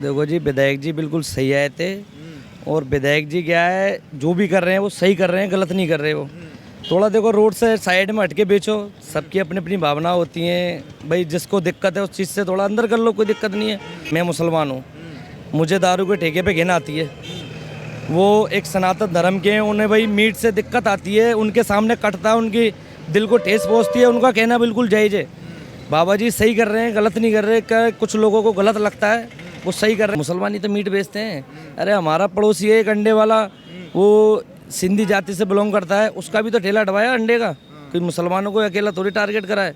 देखो जी, विधायक जी बिल्कुल सही आए थे। और विधायक जी क्या है, जो भी कर रहे हैं वो सही कर रहे हैं, गलत नहीं कर रहे वो। थोड़ा देखो, रोड से साइड में हटके बेचो। सबकी अपनी अपनी भावना होती हैं भाई, जिसको दिक्कत है उस चीज़ से थोड़ा अंदर कर लो, कोई दिक्कत नहीं है। मैं मुसलमान हूँ, मुझे दारू के ठेके पे घिन आती है। वो एक सनातन धर्म के हैं, उन्हें भाई मीट से दिक्कत आती है, उनके सामने कटता है, उनकी दिल को ठेस पहुँचती है। उनका कहना बिल्कुल जायज़ है, बाबा जी सही कर रहे हैं, गलत नहीं कर रहे। क्या कुछ लोगों को गलत लगता है, वो सही कर रहे हैं। मुसलमान ही तो मीट बेचते हैं। अरे हमारा पड़ोसी है एक अंडे वाला, वो सिंधी जाति से बिलोंग करता है, उसका भी तो ठेला हटवाया अंडे का। कोई मुसलमानों को अकेला थोड़ी टारगेट करा है,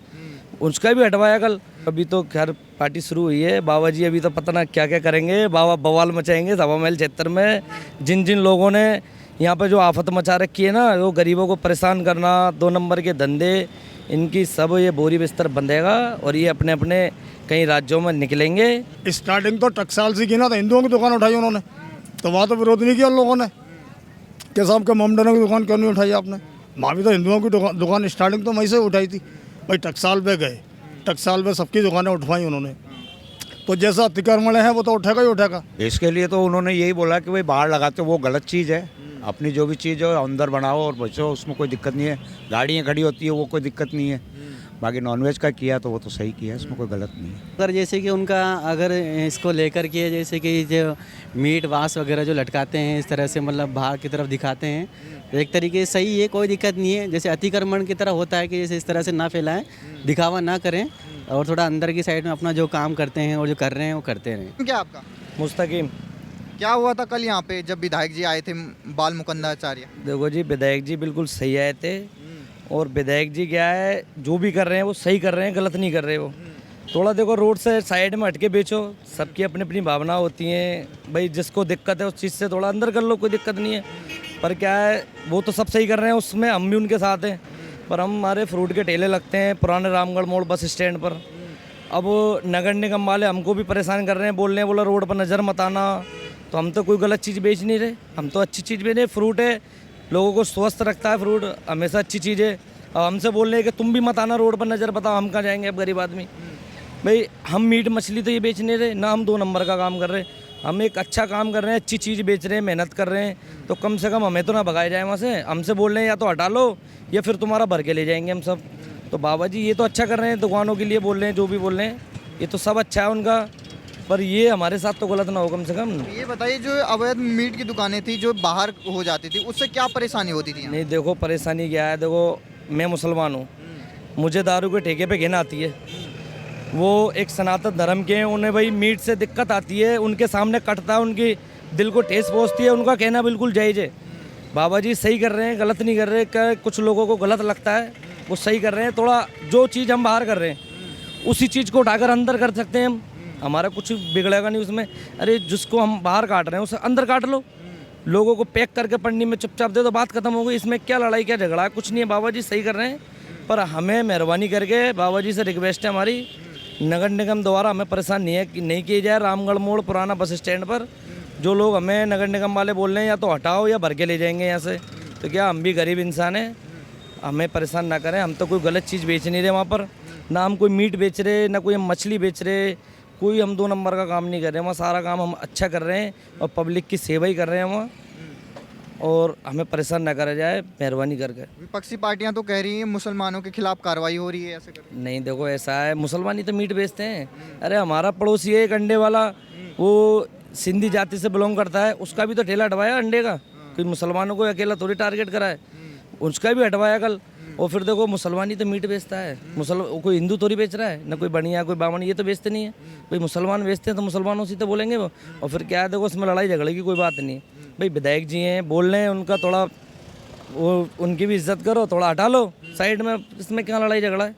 उसका भी हटवाया कल। अभी तो खैर पार्टी शुरू हुई है, बाबा जी अभी तो पता ना क्या क्या करेंगे। बाबा बवाल मचाएंगे सभा महल क्षेत्र में। जिन जिन लोगों ने यहाँ पे जो आफत मचा रखी है ना, वो गरीबों को परेशान करना, 2 नंबर के धंधे, इनकी सब ये बोरी बिस्तर बंधेगा और ये अपने अपने कई राज्यों में निकलेंगे। स्टार्टिंग तो टकसाल से की ना, तो हिंदुओं की दुकान उठाई उन्होंने, तो वहाँ तो विरोध नहीं किया उन लोगों ने। कि साहब के मोमडनों की दुकान क्यों नहीं उठाई आपने? वहाँ भी तो हिंदुओं की दुकान स्टार्टिंग तो वहीं से उठाई थी भाई। टकसाल पे गए, टकसाल पे सबकी दुकानें उठवाई उन्होंने, तो जैसा अतिक्रमण है वो तो उठेगा ही उठेगा। इसके लिए तो उन्होंने यही बोला कि भाई बाहर लगाते वो गलत चीज़ है, अपनी जो भी चीज़ हो अंदर बनाओ और बचो, उसमें कोई दिक्कत नहीं है। गाड़ियाँ खड़ी होती है वो कोई दिक्कत नहीं है। बाकी नॉनवेज का किया तो वो तो सही किया, इसमें कोई गलत नहीं है। अगर जैसे कि उनका अगर इसको लेकर के जैसे कि जो मीट वास वगैरह जो लटकाते हैं इस तरह से, मतलब बाहर की तरफ दिखाते हैं, तो एक तरीके से सही है, कोई दिक्कत नहीं है। जैसे अतिक्रमण की तरह होता है कि जैसे इस तरह से ना फैलाएं, दिखावा ना करें, और थोड़ा अंदर की साइड में अपना जो काम करते हैं और जो कर रहे हैं वो करते रहें। क्या आपका मुस्तकीम। क्या हुआ था कल यहाँ पे जब विधायक जी आए थे, बाल मुकुंदाचार्य? देखो जी, विधायक जी बिल्कुल सही आए थे। और विधायक जी क्या है, जो भी कर रहे हैं वो सही कर रहे हैं, गलत नहीं कर रहे वो। थोड़ा देखो, रोड से साइड में हटके बेचो। सबकी अपनी अपनी भावना होती हैं भाई, जिसको दिक्कत है उस चीज़ से थोड़ा अंदर कर लो, कोई दिक्कत नहीं है। पर क्या है, वो तो सब सही कर रहे हैं, उसमें हम भी उनके साथ हैं। पर हमारे फ्रूट के ठेले लगते हैं पुराने रामगढ़ मोड़ बस स्टैंड पर। अब नगर निगम वाले हमको भी परेशान कर रहे हैं, बोल रहे हैं बोला रोड पर नज़र मत आना। तो हम तो कोई गलत चीज़ बेच नहीं रहे, हम तो अच्छी चीज़ बेच रहे। फ्रूट है, लोगों को स्वस्थ रखता है फ्रूट, हमेशा अच्छी चीज़ है। अब हमसे बोल रहे हैं कि तुम भी मत आना रोड पर नज़र, बताओ हम कहाँ जाएंगे अब गरीब आदमी। भाई हम मीट मछली तो ये बेच नहीं रहे ना, हम 2 नंबर का काम कर रहे हैं। हम एक अच्छा काम कर रहे हैं, अच्छी चीज़ बेच रहे हैं, मेहनत कर रहे हैं, तो कम से कम हमें तो ना भगाए जाए वहाँ से। हमसे बोल रहे हैं या तो हटा लो या फिर तुम्हारा भर के ले जाएंगे हम सब। तो बाबा जी ये तो अच्छा कर रहे हैं, दुकानों के लिए बोल रहे हैं, जो भी बोल रहे हैं ये तो सब अच्छा है उनका। पर ये हमारे साथ तो गलत ना हो कम से कम। ये बताइए, जो अवैध मीट की दुकानें थी जो बाहर हो जाती थी, उससे क्या परेशानी होती थी? नहीं देखो, परेशानी क्या है, देखो मैं मुसलमान हूँ, मुझे दारू के ठेके पे घिन आती है। वो एक सनातन धर्म के हैं, उन्हें भाई मीट से दिक्कत आती है, उनके सामने कटता है, उनकी दिल को ठेस पहुँचती है। उनका कहना बिल्कुल जायज़ है, बाबा जी सही कर रहे हैं, गलत नहीं कर रहे। क्या कुछ लोगों को गलत लगता है, वो सही कर रहे हैं। थोड़ा जो चीज़ हम बाहर कर रहे हैं उसी चीज़ को उठाकर अंदर कर सकते हैं हम, हमारा कुछ बिगड़ेगा नहीं उसमें। अरे जिसको हम बाहर काट रहे हैं उसे अंदर काट लो, लोगों को पैक करके पन्नी में चुपचाप दे दो, बात खत्म हो गई। इसमें क्या लड़ाई, क्या झगड़ा है? कुछ नहीं है, बाबा जी सही कर रहे हैं। पर हमें मेहरबानी करके बाबा जी से रिक्वेस्ट है हमारी, नगर निगम द्वारा हमें परेशान नहीं किया जाए। रामगढ़ मोड़ पुराना बस स्टैंड पर जो लोग हमें नगर निगम वाले बोल रहे हैं या तो हटाओ या भर के ले जाएंगे यहाँ से, तो क्या हम भी गरीब इंसान हैं, हमें परेशान ना करें। हम तो कोई गलत चीज़ बेच नहीं रहे वहाँ पर, ना हम कोई मीट बेच रहे, ना कोई हम मछली बेच रहे, कोई हम 2 नंबर का काम नहीं कर रहे हैं। वहाँ सारा काम हम अच्छा कर रहे हैं और पब्लिक की सेवा ही कर रहे हैं वहाँ, और हमें परेशान ना करा जाए मेहरबानी करके। विपक्षी पार्टियां तो कह रही हैं मुसलमानों के खिलाफ कार्रवाई हो रही है, ऐसे कर। नहीं देखो, ऐसा है, मुसलमान ही तो मीट बेचते हैं। अरे हमारा पड़ोसी है एक अंडे वाला, वो सिंधी जाति से बिलोंग करता है, उसका भी तो ठेला हटवाया अंडे का। कोई मुसलमानों को अकेला थोड़ी टारगेट करा है, उसका भी हटवाया कल। और फिर देखो, मुसलमान ही तो मीट बेचता है, कोई हिंदू थोड़ी बेच रहा है, ना कोई बनिया कोई बामन, ये तो बेचते नहीं है। भाई मुसलमान बेचते हैं तो मुसलमानों से तो बोलेंगे वो। और फिर क्या है, देखो उसमें लड़ाई झगड़े की कोई बात नहीं है। भाई विधायक जी हैं, बोल रहे हैं, उनका थोड़ा वो उनकी भी इज्जत करो, थोड़ा हटा लो साइड में, इसमें क्या लड़ाई झगड़ा है?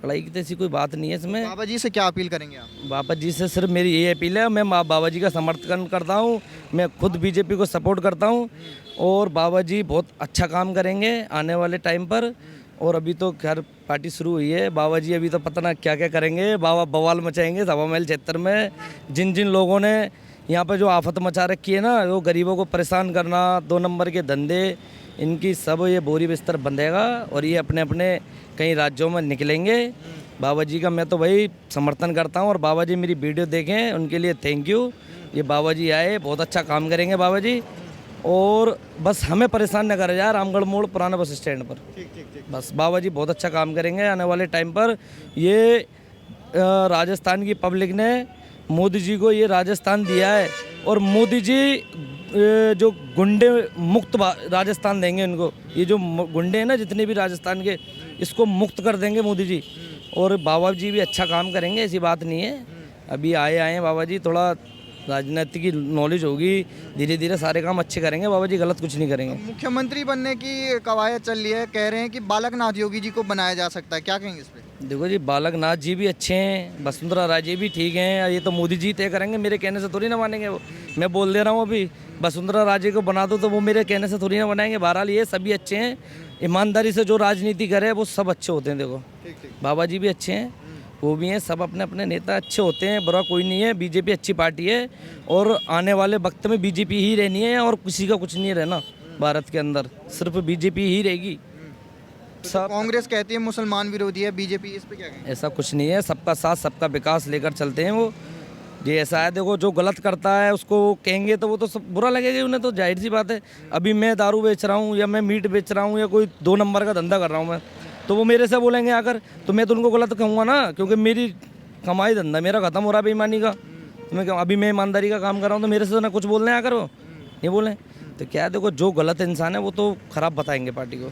लड़ाई की तो ऐसी कोई बात नहीं है इसमें। बाबा जी से क्या अपील करेंगे आप? बाबा जी से सिर्फ मेरी यही अपील है, मैं बाबा जी का समर्थन करता हूँ, मैं खुद बीजेपी को सपोर्ट करता हूँ, और बाबा जी बहुत अच्छा काम करेंगे आने वाले टाइम पर। और अभी तो खैर पार्टी शुरू हुई है, बाबा जी अभी तो पता ना क्या क्या करेंगे, बाबा बवाल मचाएंगे सभा महल क्षेत्र में। जिन जिन लोगों ने यहाँ पर जो आफत मचा रखी है ना, वो गरीबों को परेशान करना, 2 नंबर के धंधे, इनकी सब ये बोरी बिस्तर बंधेगा और ये अपने अपने कई राज्यों में निकलेंगे। बाबा जी का मैं तो भाई समर्थन करता हूँ, और बाबा जी मेरी वीडियो देखें, उनके लिए थैंक यू। ये बाबा जी आए, बहुत अच्छा काम करेंगे बाबा जी। और बस हमें परेशान न करा जाए रामगढ़ मोड़ पुराना बस स्टैंड पर। बस बाबा जी बहुत अच्छा काम करेंगे आने वाले टाइम पर। ये राजस्थान की पब्लिक ने मोदी जी को ये राजस्थान दिया है, और मोदी जी जो गुंडे मुक्त राजस्थान देंगे इनको। ये जो गुंडे हैं ना जितने भी राजस्थान के, इसको मुक्त कर देंगे मोदी जी। और बाबा जी भी अच्छा काम करेंगे, ऐसी बात नहीं है। अभी आए हैं बाबा जी, थोड़ा राजनीति की नॉलेज होगी, धीरे धीरे सारे काम अच्छे करेंगे बाबा जी, गलत कुछ नहीं करेंगे। मुख्यमंत्री बनने की कवायद चल रही है, कह रहे हैं कि बालक नाथ योगी जी को बनाया जा सकता है, क्या कहेंगे इस पे? देखो जी, बालक नाथ जी भी अच्छे हैं, वसुंधरा राजे भी ठीक हैं। ये तो मोदी जी तय करेंगे, मेरे कहने से थोड़ी ना मानेंगे वो। मैं बोल दे रहा हूँ अभी, वसुंधरा राजे को बना दो तो वो मेरे कहने से थोड़ी ना बनाएंगे। बहरहाल ये सभी अच्छे हैं, ईमानदारी से जो राजनीति करे वो सब अच्छे होते हैं। देखो बाबा जी भी अच्छे हैं, वो भी हैं, सब अपने अपने नेता अच्छे होते हैं, बुरा कोई नहीं है। बीजेपी अच्छी पार्टी है, और आने वाले वक्त में बीजेपी ही रहनी है, और किसी का कुछ नहीं रहना भारत के अंदर, सिर्फ बीजेपी ही रहेगी। सब कांग्रेस कहती है मुसलमान विरोधी है, बीजेपी, इस पे क्या कहेंगे? ऐसा कुछ नहीं है, सबका साथ सबका विकास लेकर चलते हैं वो। ये ऐसा है, देखो जो गलत करता है उसको कहेंगे तो वो तो सब बुरा लगेगा उन्हें, तो जाहिर सी बात है। अभी मैं दारू बेच रहा हूँ, या मैं मीट बेच रहा हूँ, या कोई 2 नंबर का धंधा कर रहा हूँ मैं, तो वो मेरे से बोलेंगे आकर, तो मैं तो उनको गलत कहूँगा ना, क्योंकि मेरी कमाई धंधा मेरा खत्म हो रहा है बेईमानी का। तो मैं अभी मैं ईमानदारी का काम कर रहा हूँ, तो मेरे से तो ना कुछ बोलने आकर वो ये बोलें। तो क्या है, देखो जो गलत इंसान है वो तो ख़राब बताएंगे पार्टी को।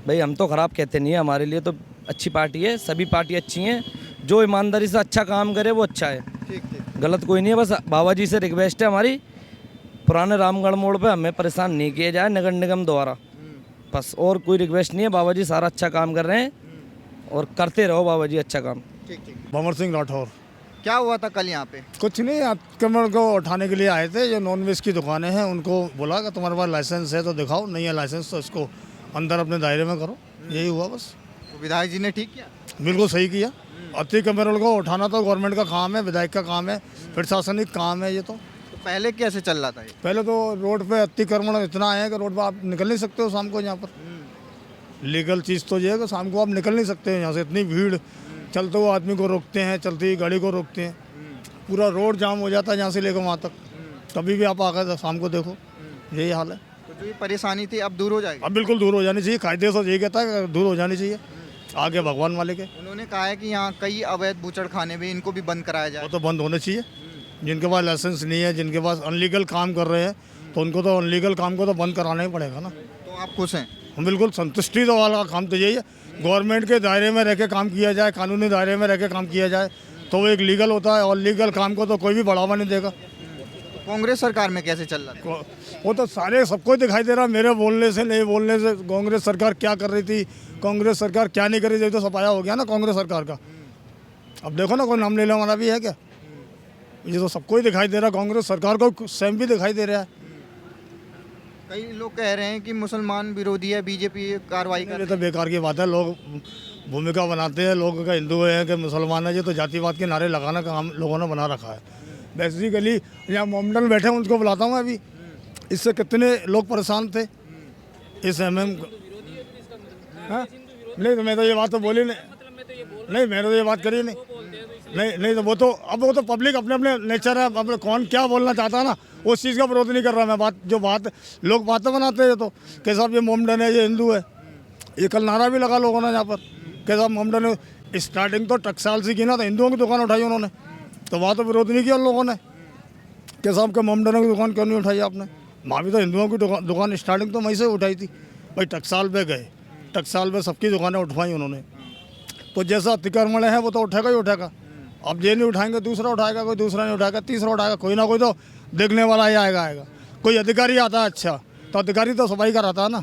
भाई हम तो ख़राब कहते नहीं है, हमारे लिए तो अच्छी पार्टी है, सभी पार्टी अच्छी हैं। जो ईमानदारी से अच्छा काम करे वो अच्छा है, गलत कोई नहीं है। बस बाबा जी से रिक्वेस्ट है हमारी, पुराने रामगढ़ मोड़ पे हमें परेशान नहीं किया जाए नगर निगम द्वारा, बस और कोई रिक्वेस्ट नहीं है। बाबा जी सारा अच्छा काम कर रहे हैं, और करते रहो बाबा जी अच्छा काम। भंवर सिंह राठौर। क्या हुआ था कल यहाँ पे? कुछ नहीं, आक्रमण को उठाने के लिए आए थे। जो नॉनवेज की दुकानें हैं उनको बोला कि तुम्हारे पास लाइसेंस है तो दिखाओ, नहीं है लाइसेंस तो इसको अंदर अपने दायरे में करो, यही हुआ बस। तो विधायक जी ने ठीक किया? बिल्कुल सही किया। अतिक्रमण को उठाना तो गवर्नमेंट का काम है, विधायक का काम है, प्रशासनिक काम है ये तो। पहले कैसे चल रहा था ये? पहले तो रोड पे अतिक्रमण इतना है कि रोड पे आप निकल नहीं सकते हो शाम को यहाँ पर। लीगल चीज़ तो ये है कि शाम को आप निकल नहीं सकते हो यहाँ से, इतनी भीड़, चलते हुए आदमी को रोकते हैं, चलती हुई गाड़ी को रोकते हैं, पूरा रोड जाम हो जाता है यहाँ से लेकर वहाँ तक। कभी भी आप आकर शाम को देखो, यही हाल है। तो जो ये परेशानी थी अब दूर हो जाएगी? अब बिल्कुल दूर हो जानी चाहिए, कायदे से यही कहता है दूर हो जानी चाहिए, आगे भगवान वाले के। उन्होंने कहा है कि यहाँ कई अवैध बूचड़ खाने भी, इनको भी बंद कराया जाए। वो तो बंद होने चाहिए। जिनके पास लाइसेंस नहीं है, जिनके पास अनलीगल काम कर रहे हैं, तो उनको तो अनलीगल काम को तो बंद कराना ही पड़ेगा ना। तो आप खुश हैं? हम बिल्कुल संतुष्टि तो वाला काम तो यही है, गवर्नमेंट के दायरे में रह के काम किया जाए, कानूनी दायरे में रह के काम किया जाए, तो वो एक लीगल होता है। और लीगल काम को तो कोई भी बढ़ावा नहीं देगा। कांग्रेस सरकार में कैसे चल रहा था? वो तो सारे सबको दिखाई दे रहा, मेरे बोलने से नहीं बोलने से कांग्रेस सरकार क्या कर रही थी, कांग्रेस सरकार क्या नहीं कर रही थी, तो सफाया हो गया ना कांग्रेस सरकार का। अब देखो ना, कोई नाम लेने वाला भी है क्या? ये तो सबको ही दिखाई दे रहा, कांग्रेस सरकार को स्वयं भी दिखाई दे रहा है। कई लोग कह रहे हैं कि मुसलमान विरोधी है, बीजेपी कार्रवाई कर ये तो बेकार की बात है। लोग भूमिका बनाते हैं, लोग का हिंदू है कि मुसलमान है, ये तो जातिवाद के नारे लगाना का हम लोगों ने बना रखा है। बेसिकली यहाँ मोमडन बैठे हैं, उनको बुलाता हूँ अभी, इससे कितने लोग परेशान थे इस MM नहीं, तो मैं तो ये बात तो बोली नहीं, मैंने तो ये बात करी नहीं, तो वो तो पब्लिक अपने अपने नेचर है, अपने कौन क्या बोलना चाहता है ना, उस चीज़ का विरोध नहीं कर रहा मैं। बात लोग बातें बनाते हैं तो कि साहब ये मोमडन है, ये हिंदू है। ये कल नारा भी लगा लोगों ने यहाँ पर कि साहब मोमडन है। स्टार्टिंग तो टकसाल से की ना, तो हिंदुओं की दुकान उठाई उन्होंने, तो वहाँ तो विरोध नहीं किया उन लोगों ने कि साहब के मोमडनों की दुकान क्यों नहीं उठाई आपने। वहाँ भी तो हिंदुओं की दुकान स्टार्टिंग तो वहीं से उठाई थी भाई। टकसाल पे गए, टकसाल पे सबकी दुकानें उठवाई उन्होंने, तो जैसा अतिक्रमण है वो तो उठेगा ही उठेगा। अब ये नहीं उठाएंगे दूसरा उठाएगा, कोई दूसरा नहीं उठाएगा, तीसरा उठाएगा, कोई ना कोई तो देखने वाला ही आएगा। कोई अधिकारी आता है अच्छा, तो अधिकारी तो सफाई कराता है ना।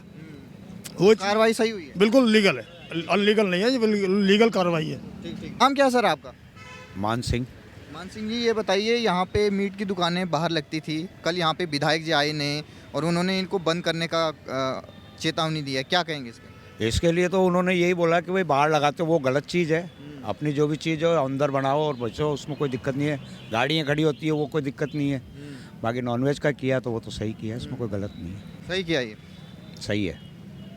वो कार्रवाई सही हुई है? बिल्कुल लीगल है, अनलीगल नहीं है, ये लीगल कार्रवाई है। ठीक। नाम क्या सर आपका? मान सिंह। मान सिंह जी, ये बताइए, यहाँ पे मीट की दुकानें बाहर लगती थी, कल यहाँ पे विधायक जी आए ने और उन्होंने इनको बंद करने का चेतावनी दी है, क्या कहेंगे इस पर? इसके लिए तो उन्होंने यही बोला कि भाई बाहर लगाते वो गलत चीज़ है, अपनी जो भी चीज़ हो अंदर बनाओ और बेचो, उसमें कोई दिक्कत नहीं है। गाड़ियाँ खड़ी होती है वो कोई दिक्कत नहीं है। बाकी नॉनवेज का किया तो वो तो सही किया, इसमें कोई गलत नहीं है, सही किया ये? सही है।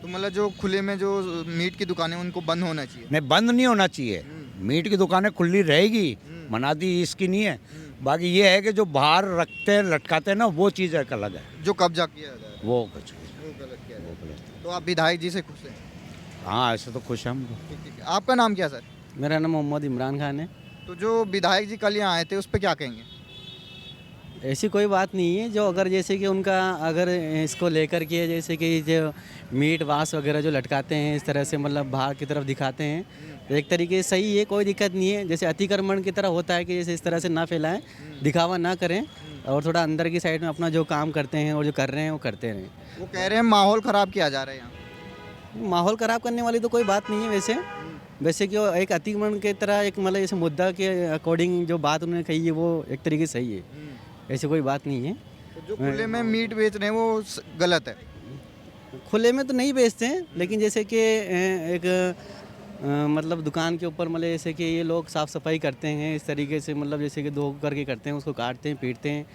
तो मतलब जो खुले में जो मीट की दुकानें उनको बंद होना चाहिए? नहीं, बंद नहीं होना चाहिए। मीट की दुकानें खुली रहेगी, मना दी इसकी नहीं है, बाकी ये है कि जो बाहर रखते हैं लटकाते हैं ना, वो चीज़ एक अलग है, जो कब्जा किया जा रहा है वो कुछ वो गलत किया जा वो रहा है। गलत। तो आप विधायक जी से खुश हैं? हाँ ऐसे तो खुश हैं हम लोग। ठीक ठीक। आपका नाम क्या सर? मेरा नाम मोहम्मद इमरान खान है। तो जो विधायक जी कल यहाँ आए थे उस पर क्या कहेंगे? ऐसी कोई बात नहीं है, जो अगर जैसे कि उनका अगर इसको लेकर के जैसे कि जो मीट वास वगैरह जो लटकाते हैं इस तरह से मतलब बाहर की तरफ दिखाते हैं, तो एक तरीके से सही है, कोई दिक्कत नहीं है। जैसे अतिक्रमण की तरह होता है कि जैसे इस तरह से ना फैलाएं, दिखावा ना करें और थोड़ा अंदर की साइड में अपना जो काम करते हैं और जो कर रहे हैं वो करते रहें। वो कह रहे हैं माहौल ख़राब किया जा रहा है यहाँ। माहौल ख़राब करने वाली तो कोई बात नहीं है वैसे कि वो एक अतिक्रमण की तरह एक मतलब जैसे मुद्दा के अकॉर्डिंग जो बात उन्होंने कही है वो एक तरीके से सही है, ऐसी कोई बात नहीं है। तो जो खुले में मीट बेच रहे हैं वो गलत है। खुले में तो नहीं बेचते हैं, लेकिन जैसे कि एक मतलब दुकान के ऊपर मतलब जैसे कि ये लोग साफ़ सफाई करते हैं इस तरीके से, मतलब जैसे कि धो करके करते हैं, उसको काटते हैं पीटते हैं,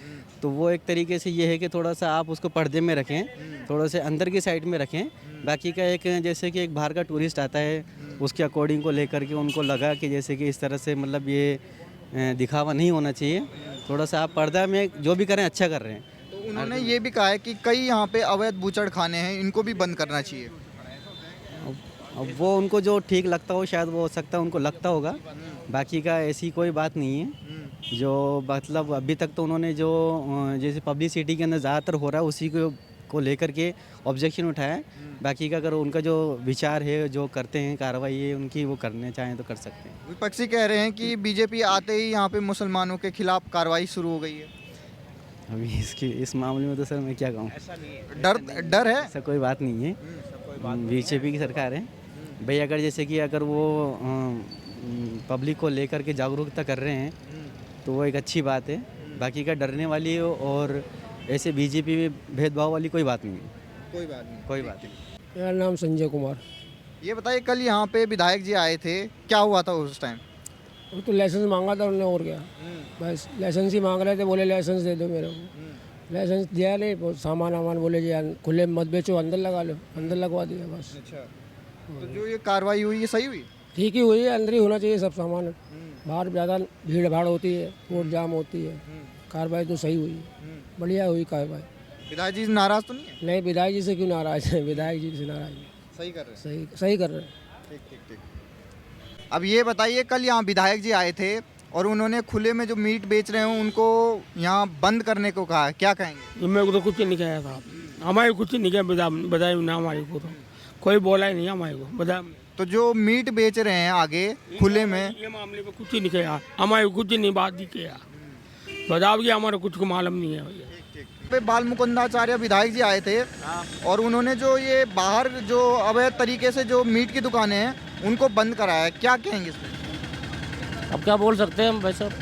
तो वो एक तरीके से ये है कि थोड़ा सा आप उसको पर्दे में रखें, थोड़ा से अंदर की साइड में रखें। बाकी का एक जैसे कि एक बाहर का टूरिस्ट आता है उसके अकॉर्डिंग को लेकर के उनको लगा कि जैसे कि इस तरह से मतलब ये दिखावा नहीं होना चाहिए, थोड़ा सा आप पर्दा में जो भी करें अच्छा कर रहे हैं। तो उन्होंने ये भी कहा है कि कई यहाँ पे अवैध बूचड़ खाने हैं, इनको भी बंद करना चाहिए। अब वो उनको जो ठीक लगता हो शायद वो हो सकता है उनको लगता होगा, बाकी का ऐसी कोई बात नहीं है। जो मतलब अभी तक तो उन्होंने जो जैसे पब्लिसिटी के अंदर ज़्यादातर हो रहा है उसी को लेकर के ऑब्जेक्शन उठाया है। बाकी का अगर उनका जो विचार है जो करते हैं कार्रवाई है उनकी वो करने चाहें तो कर सकते हैं। विपक्षी कह रहे हैं कि बीजेपी आते ही यहाँ पे मुसलमानों के खिलाफ कार्रवाई शुरू हो गई है। अभी इस मामले में तो सर मैं क्या कहूँ, डर है। ऐसा कोई बात नहीं है, बीजेपी की सरकार है भाई। अगर जैसे कि अगर वो पब्लिक को लेकर के जागरूकता कर रहे हैं तो वो एक अच्छी बात है। बाकी का डरने वाली और ऐसे बीजेपी में भेदभाव वाली कोई बात नहीं है, कोई बात नहीं। कोई बात नहीं। मेरा नाम संजय कुमार। ये बताइए कल यहाँ पे विधायक जी आए थे, क्या हुआ था उस टाइम? वो तो लाइसेंस मांगा था उन्होंने, और क्या, बस लाइसेंस ही मांग रहे थे, बोले लाइसेंस दे दो मेरे को। लाइसेंस दिया नहीं, वो सामान वामान बोले जी खुले मत बेचो, अंदर लगा लो, अंदर लगवा दिया बस। अच्छा, तो जो ये कार्रवाई हुई ये सही हुई? ठीक ही हुई है, अंदर ही होना चाहिए सब सामान, बाहर ज़्यादा भीड़ भाड़ होती है, रोड जाम होती है। कार्रवाई तो सही हुई, बढ़िया हुई कार्रवाई। विधायक जी नाराज तो नहीं है? नहीं, विधायक जी से क्यों नाराज है, विधायक जी से नाराज है, सही कर रहे हैं। सही कर रहे हैं। ठीक ठीक ठीक। अब ये बताइए कल यहाँ विधायक जी आए थे और उन्होंने खुले में जो मीट बेच रहे हैं उनको यहाँ बंद करने को कहा, क्या कहेंगे? मेरे को तो कुछ नहीं कहा था, हमारे कुछ नहीं कहा, बताए ना हमारे को, तो कोई बोला ही नहीं हमारे को बता। तो जो मीट बेच रहे हैं आगे खुले में, ये मामले में कुछ नहीं कहा, हमारे कुछ नहीं बात ही किया, बताओ कि हमारे कुछ को मालूम नहीं है भैया। पे बाल मुकुंदाचार्य विधायक जी आए थे और उन्होंने जो ये बाहर जो अवैध तरीके से जो मीट की दुकानें हैं उनको बंद कराया है, क्या कहेंगे इसमें? अब क्या बोल सकते हैं हम भाई साहब,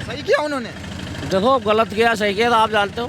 सही किया उन्होंने? देखो गलत किया सही किया तो आप जानते हो।